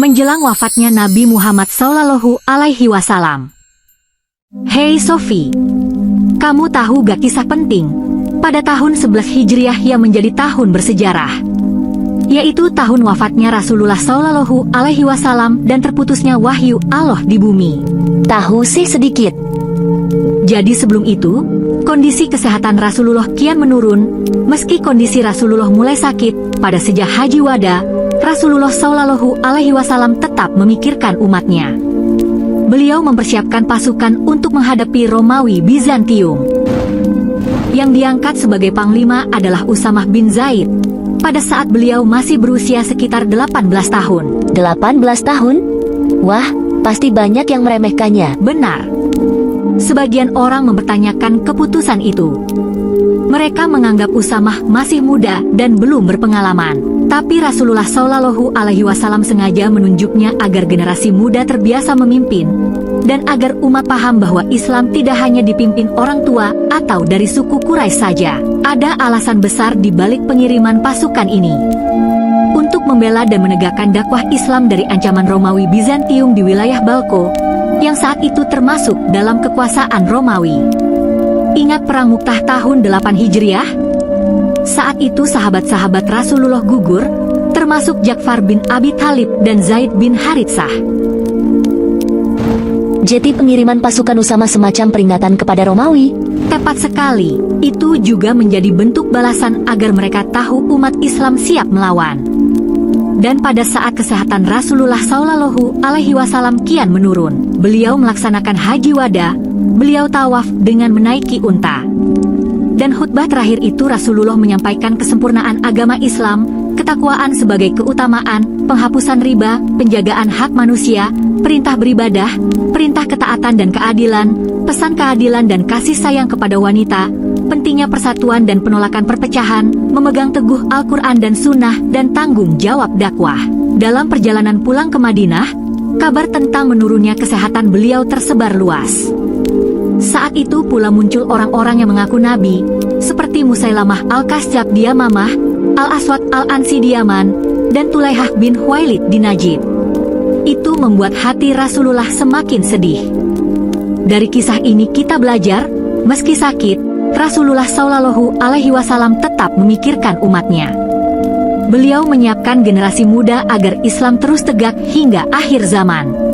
menjelang wafatnya Nabi Muhammad SAW. Hei Sophie, kamu tahu gak kisah penting? Pada tahun 11 Hijriah yang menjadi tahun bersejarah, yaitu tahun wafatnya Rasulullah SAW dan terputusnya wahyu Allah di bumi. Tahu sih sedikit. Jadi sebelum itu, kondisi kesehatan Rasulullah kian menurun. Meski kondisi Rasulullah mulai sakit, pada sejak Haji Wada, Rasulullah SAW tetap memikirkan umatnya. Beliau mempersiapkan pasukan untuk menghadapi Romawi Bizantium. Yang diangkat sebagai panglima adalah Usamah bin Zaid. Pada saat beliau masih berusia sekitar 18 tahun. 18 tahun? Wah, pasti banyak yang meremehkannya. Benar. Sebagian orang mempertanyakan keputusan itu. Mereka menganggap Usamah masih muda dan belum berpengalaman. Tapi Rasulullah SAW sengaja menunjuknya agar generasi muda terbiasa memimpin, dan agar umat paham bahwa Islam tidak hanya dipimpin orang tua atau dari suku Quraisy saja. Ada alasan besar di balik pengiriman pasukan ini. Untuk membela dan menegakkan dakwah Islam dari ancaman Romawi Bizantium di wilayah Balko, yang saat itu termasuk dalam kekuasaan Romawi. Ingat Perang Mu'tah tahun 8 Hijriah? Saat itu sahabat-sahabat Rasulullah gugur, termasuk Ja'far bin Abi Thalib dan Zaid bin Haritsah. Jadi pengiriman pasukan Usamah semacam peringatan kepada Romawi? Tepat sekali, itu juga menjadi bentuk balasan agar mereka tahu umat Islam siap melawan. Dan pada saat kesehatan Rasulullah SAW kian menurun, beliau melaksanakan Haji Wada, beliau tawaf dengan menaiki unta. Dan khutbah terakhir itu Rasulullah menyampaikan kesempurnaan agama Islam, ketakwaan sebagai keutamaan, penghapusan riba, penjagaan hak manusia, perintah beribadah, perintah ketaatan dan keadilan, pesan keadilan dan kasih sayang kepada wanita, pentingnya persatuan dan penolakan perpecahan, memegang teguh Al-Quran dan Sunnah, dan tanggung jawab dakwah. Dalam perjalanan pulang ke Madinah, kabar tentang menurunnya kesehatan beliau tersebar luas. Saat itu pula muncul orang-orang yang mengaku Nabi, seperti Musailamah Al-Kazzab di Yamamah, Al-Aswad Al-Ansi di Yaman, dan Tulaihah bin Huwailid di Najd. Itu membuat hati Rasulullah semakin sedih. Dari kisah ini kita belajar, meski sakit, Rasulullah SAW tetap memikirkan umatnya. Beliau menyiapkan generasi muda agar Islam terus tegak hingga akhir zaman.